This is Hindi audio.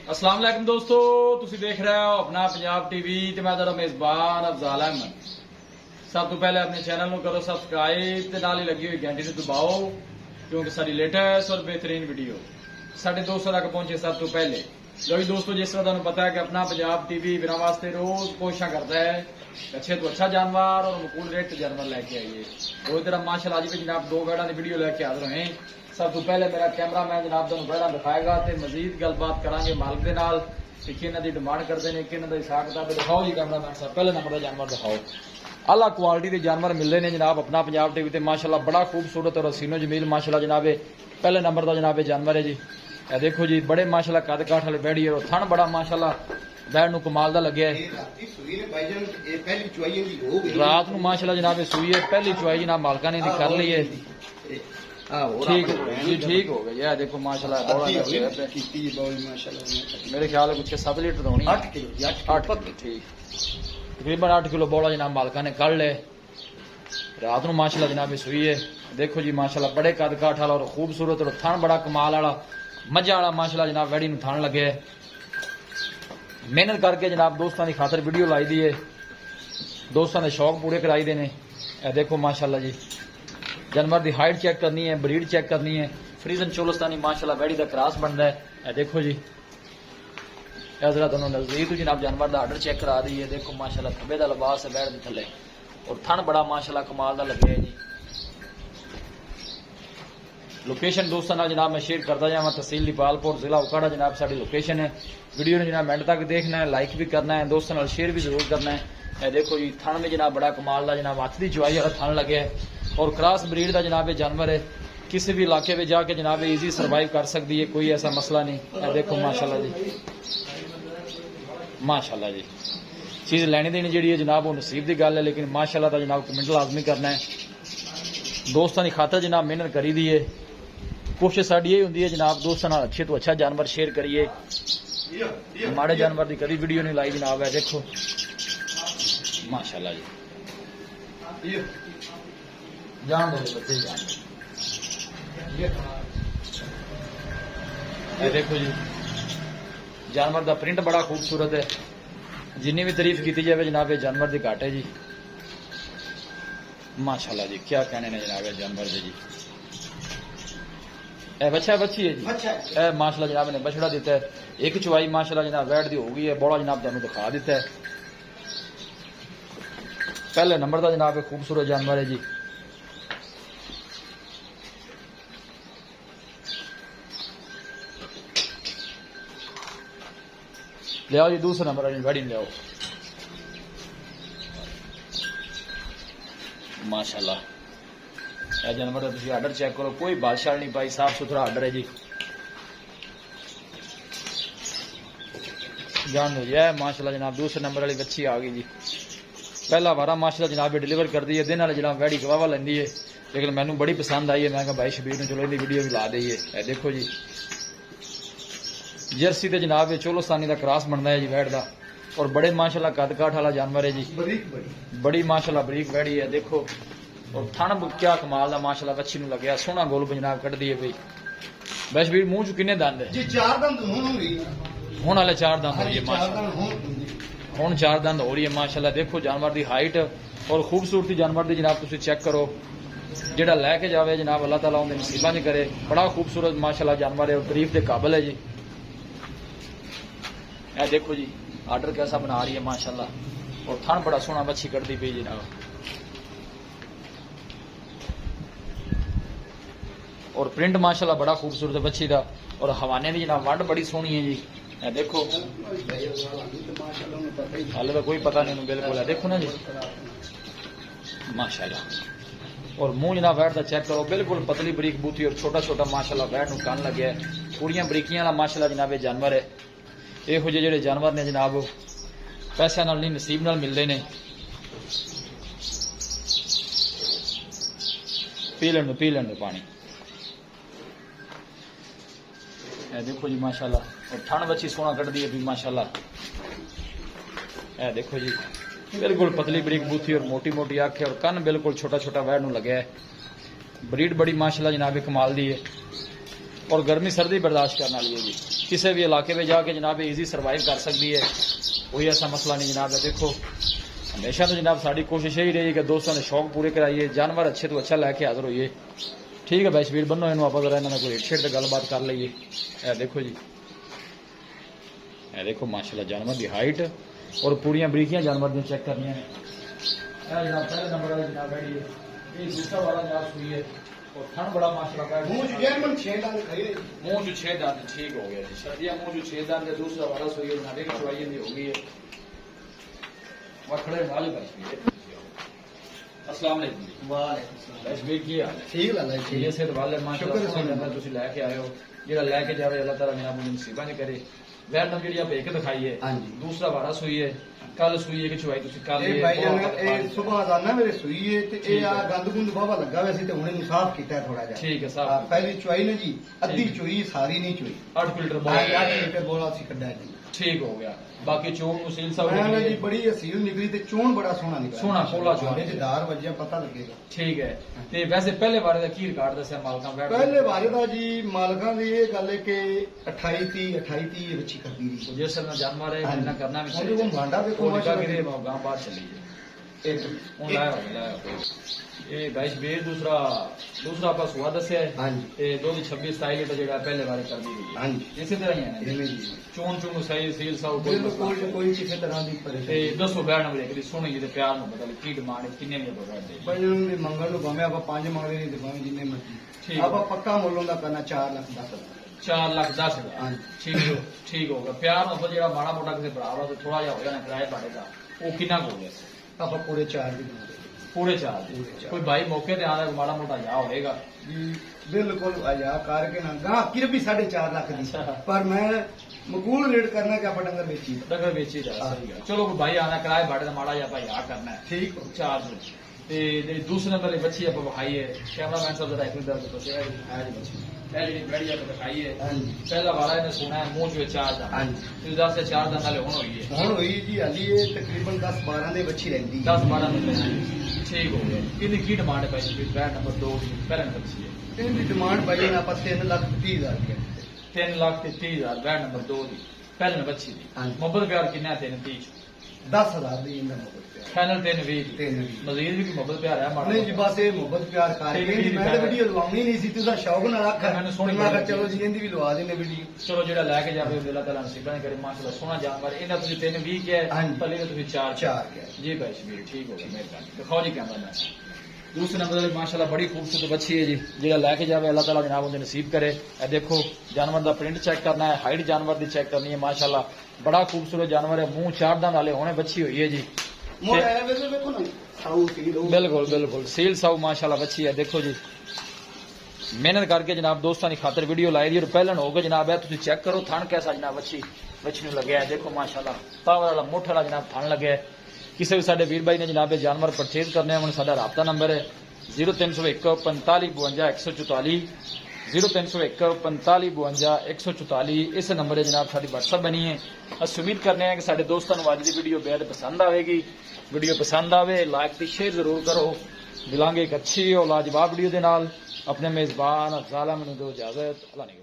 अस्सलाम वालेकुम दोस्तों, तुसी देख रहे हो अपना पंजाब टीवी ते मैं तेरा मेजबान अफजाल अहमद। सब तो पहले अपने चैनल को करो सब्सक्राइब ते नाल ही लगी हुई घंटी नूं दबाओ क्योंकि साडी लेटेस्ट और बेहतरीन वीडियो साडे दोस्तों तक पहुंचे सब तो पहले। जो भी दोस्तों, जिस तरह तुहानूं पता है कि अपना पंजाब टीवी बिना वास्ते रोज कोशिशां करता है अच्छे तो अच्छा जानवर और अनुकूल रेट जानवर लेके आइए। वो इधर माशाल्लाह अज भी जनाब दो बैड़ा की वीडियो लेके हाजिर हैं। सब तो पहले मेरा कैमरा मैन जनाब तुहानूं बैड़ा दिखाएगा ते मजीद गलबात करांगे मालिक दे नाल कि किन्हां दी डिमांड करते हैं, किन्हां दा हिसाब किताब दिखाओ जी। कैमरा मैन साहब पहले नंबर का जानवर दिखाओ। आला क्वालिटी के जानवर मिलते हैं जनाब अपना पंजाब टीवी ते माशाल्लाह बड़ा खूबसूरत और हसीनो जमील माशाल्लाह जनाब पहले नंबर का जनाब जानवर है जी। ए देखो जी बड़े माशाल्लाह कद काठ वाले बैड़ी और थन बड़ा माशाल्लाह बैड़ नूं कमाल दा लग्या है। रात नूं माशाल्लाह जनाब सुई है, पहली चुआई जनाब मालका ने कर ली है। ठीक जी, ठीक हो गई है। देखो माशाल्लाह मेरे ख्याल है कुछ 7 लीटर होनी, 8 किलो ठीक तकरीबन 8 किलो बौला जनाब मालका ने कर ले। रात नूं माशाल्लाह जनाब सुई है। देखो जी माशाल्लाह बड़े कद काठ वाला और खूबसूरत और थन बड़ा कमाल वाला मजा वाला माशाल्लाह जनाब वैड़ी नूं थन लगे। मेहनत करके जनाब दोस्तों की खातर वीडियो लाई दी है, दोस्तों के शौक पूरे कराई देने। देखो माशाल्लाह जी जानवर की हाइट चेक करनी है, ब्रीड चेक करनी है। फ्रीजन चोलस्तानी माशाल्लाह वैड़ी का क्रॉस बनता है। देखो जी जरा दोनों नजदीक तो जनाब जानवर का आर्डर चेक करा दी है। देखो माशाल्लाह थब्बे का लिबास है बैठ के थले और थन बड़ा माशाल्लाह कमाल का लगे है जी। लोकेशन दोस्तों नाल जनाब मैं शेयर करता जावा, तहसील लिपालपुर जिला उकाड़ा जनाब साड़ी लोकेशन है। वीडियो ने जनाब एंड तक देखना है, लाइक भी करना है, दोस्तों नाल शेयर भी जरूर करना है। देखो जी थन में जनाब बड़ा कमाल का जनाब हथ की चुआई वाला थन लगे है और क्रॉस ब्रीड का जनाब जानवर है। किसी भी इलाके में जाके जनाब इजी सर्वाइव कर सकती है, कोई ऐसा मसला नहीं। देखो माशाल्लाह जी माशाल्लाह जी चीज़ लैनी देनी जी है जनाब वो नसीब की गल है, लेकिन माशाल्लाह का जनाब कमेंट लाजमी करना है। दोस्तों की खातर जनाब मेहनत करी दी है। कोशिश साड़ी यही होंगी है जनाब दोस्तों नाल अच्छे तो अच्छा जानवर शेयर करिए, माड़े जानवर की कभी वीडियो नहीं लाई जनाब। है देखो माशाल्लाह जी जान दे बच्चे जान दे। देखो जी जानवर का प्रिंट बड़ा खूबसूरत है, जिन्नी भी तारीफ की जाए जनाब जानवर की घाट है जी। माशाल्लाह जी क्या कहने ने जनाब जानवर दे जी। बच्चा बच्ची है जी, माशाल्लाह जनाब ने बछड़ा दिता है। एक चुवाई माशाल्लाह जनाब वैट दी हो गई है, बड़ा जनाब तुहानूं दिखा दिता है। पहले नंबर का जनाब खूबसूरत जानवर है जी। ले आओ जी दूसरे नंबर वाली गाड़ी ले आओ। माशाल्लाह यह जानवर का तुम आर्डर चेक करो, कोई बादशाह नहीं पाई, साफ सुथरा आर्डर है जी। जान दो जी माशाल्लाह जनाब दूसरे नंबर वाली बच्ची आ गई जी। पहला वारा माशाल्लाह जनाब डिलीवर कर दी है, दिन वाले जनाब वैड़ी गवावा लेंदी है, लेकिन मैनू बड़ी पसंद आई है। मैं भाई शबीर ने चलो इनकी वीडियो भी ला दी है। देखो जी जर्सी ते जनाब चोलोस्तानी का क्रॉस बनता है जी वैड़ का और बड़े माशाल्लाह कद काठ वाला जानवर है जी। बड़ी माशाल्लाह बरीक वैड़ी है। देखो और थन क्या कमाल का माशाल्लाह बच्ची नूं लग्या, सोहना गोल जनाब कट दी है भाई। बस भी मूंह च किन्ने दंद है जी? 4 दंद हुण वाले 4 दंद हो रही है माशाल्लाह, हुण 4 दंद हो रही है माशाल्लाह। देखो जानवर की हाइट और खूबसूरती जानवर की जनाब तुसीं चेक करो, जेड़ा लैके जावे जनाब अल्लाह ताला उहदे नसीबां च करे। बड़ा खूबसूरत माशाल्लाह जानवर है और तारीफ के काबिल है जी। ए देखो जी आर्डर कैसा बना रही है माशाल्लाह और थन बड़ा सोहना बच्ची कटदी पई जनाब। और प्रिंट माशाल्लाह बड़ा खूबसूरत है बच्ची का और हवाने की जनाब वंड बड़ी सोहनी है जी। ए देखो हाले का कोई पता नहीं बिल्कुल है। देखो ना जी माशाल्लाह और मुंह जनाब वैट का चेक करो, बिल्कुल पतली बरीक बूथी और छोटा छोटा माशाल्लाह वैट नूं कन लगे है। पूरियां बरीकियां वाला माशाल्लाह जनाब जानवर है। इहो ਜਿਹੇ ਜਿਹੜੇ जानवर ने जनाब पैसों नाल नहीं नसीब नाल मिलते हैं। पी लें पानी। देखो जी माशाल्लाह और ठंड बच्ची सोना कट दी है भी माशाल्लाह। देखो जी बिल्कुल पतली बरीक बूथी और मोटी मोटी आँखें और कन बिल्कुल छोटा छोटा वैड़ नूं लगे है। ब्रीड बड़ी माशाल्लाह जनाब कमाल दी है और गर्मी सर्दी बर्दाश्त करने वाली है जी। किसी भी इलाके में जाके जनाब ईजी सर्वाइव कर सकती है, कोई ऐसा मसला नहीं जनाब है। देखो हमेशा तो जनाब साड़ी कोशिश यही रही कि दोस्तों ने शौक पूरे कराइए, जानवर अच्छे तो अच्छा लैके हाजिर होइए। ठीक है भाई शबीर बनो इन्हों आप जरा इन्होंने कोई रेट शेट गलबात कर लीए। देखो जी देखो माशाल्लाह जानवर की हाइट और पूरियां बरीकियां जानवर दी चेक करनी है। जनाब पहले नंबर वाला जनाब बैठी है, ये दूसरा वाला जनाब सुई है और थन बड़ा माशाल्लाह मुंह जो 6 दांत ठीक हो गया जी, सर्दियां मुंह जो 6 दांत दूसरा वाला सुई है जनाब की चवाई हो गई है। खड़े वाले भाई अस्सलाम वालेकुम। वालेकुम सलाम की हाल है? ठीक है ये सेहत वाले माशाल्लाह तुसी लेके आए हो, जेड़ा लेके जावे अल्लाह ताला मेरा मुझे नसीबा नहीं करे। वैर नंबर जी आप एक दिखाई है, दूसरा वारा सुई है, कल सुई है कि चवाई तुसी कल ये भाई जान ए सुबह आना मेरे सुई है ते ए आ गंद गुंद बाबा लगा वैसे ते हुणे साफ कीता है थोड़ा जा। ठीक है साहब पहली चवाई ने जी अद्धी चोई सारी नहीं चोई 8 लीटर बोला सी कड्डा है। ठीक हो गया। बाकी चोण मुसील सब जी बड़ी हसील निकली ते चोण बड़ा सोहना निकला, सोहना पोला चोण ते दार वजिया पता लगेगा। ठीक है ते वैसे पहले बारे दा की रिकॉर्ड दसया मालकां बैठ? पहले बारे दा जी मालकां दी ये गल है कि 28-30 बच्ची करदी रही जिस तरह जानवर है इतना करना भी चाहिए। वो भांडा देखो माशाल्लाह के गांव बाहर चली है एक उन लाया ये गाइस बे दूसरा आपका हुआ दसिया है। हां जी ते 26-27 लीटर जेड़ा पहले बारे कर दी गई। हां जी इसी तरह ही है ना जी चोन सही सील सब कोई किसी तरह दी परेशानी ते दसो बैठ नंबर एक दी सुनी जी प्यार में बता की डिमांड कितने में बता दे भाई उन्होंने मंगल नु भावे आप 5 मंगले नहीं दिखावे जिन्ने मर्जी आप पक्का मुल्लों दा करना 4,10,000। हां ठीक होगा प्यार में जेड़ा माड़ा मोटा किसी भरा वा तो थोड़ा जा हो जाना किराए भाड़े का वो कितना हो गया आप पूरे 4 दी पूरे 4 कोई भाई मौके ते आदा माड़ा मोटा या होएगा बिल्कुल या करके ना गां किर भी 4.5 लाख दी पर मैं मकबूल रेट करना कि आप डंगर बेची जा सही है। चलो कोई भाई आना किराए भाड़े का माड़ा या भाई आ करना है ठीक हो 4 ते दूसरे नंबर बच्ची आप बखाई है कैमरामैन साहब जरा एक दर्द तो बच्ची पहली बढ़िया दिखाई है पहला वाला ने सुना है मुंह जो 4 दांत 10 से 4 दांत वाले हुन होई जी हाली ये तकरीबन 10-12 दे बच्ची रहंदी 10-12 दिन ठीक हो गया। इनकी की डिमांड है भाई बैट नंबर 2 पहले नंबर बच्ची है इनकी डिमांड भाई ना पर 3,30,000 3,30,000 बैट नंबर 2 दी पहले नंबर बच्ची दी। मोहब्बत प्यार कितना 3,30 10,000 दी इंदा मोहब्बत फाइनल 3,20 मजीद भी मोहब्बत प्यार है मां नहीं जी बस ये मोहब्बत प्यार कर के मैं तो वीडियो लवाउनी नहीं सी तुसा शौक ना रख मैंने सोनी मैं चलो जी इंदी भी लवा देने वीडियो चलो जेड़ा लेके जावे अल्लाह ताला नसीबा करे माशाल्लाह सोना जानवर इना तुसी 3,20 के पहले तो तुसी 4 के जी भाई शबीर ठीक हो गया मेहरबानी दिखाओ जी कैमरा मैन दूसरे नंबर वाली माशाल्लाह बड़ी खूबसूरत बच्ची है जी जेड़ा लेके जावे अल्लाह ताला जनाब उन्हें नसीब करे। देखो जानवर का प्रिंट चेक करना है, हाइट जानवर की चेक करनी है, माशाल्लाह बड़ा खूबसूरत जानवर है, मुंह 4 दांत वाले होने बच्ची हुई है जी बिल्कुल बिल्कुल सील साउ माशाल्लाह बच्ची है। देखो जी मेहनत करके जनाब दोस्तों की खातर वीडियो लाई दी और पहले हो गए जनाब है तुम चेक करो थन कैसा जनाब बच्ची ने लगे है। देखो माशाल्लाह पावर वाला मुठ वाला जनाब थन लगे है। किसी भी साडे वीर भाई ने जनाब जानवर परचेज करने हैं साडा राबता नंबर है 0301 45 52 144 0301 45 52 144 इस नंबर है जनाब साड़ी व्हाट्सअप बनी है। अस उम्मीद करने हैं कि साडे दोस्तों को अज की वीडियो बेहद पसंद आएगी। वीडियो पसंद आवे लाइक ते शेयर जरूर करो। मिलांगे एक अच्छी और लाजवाब वीडियो के नाल। अपने मेजबान अफजाल अहमद दो इजाजत अल्लाह ने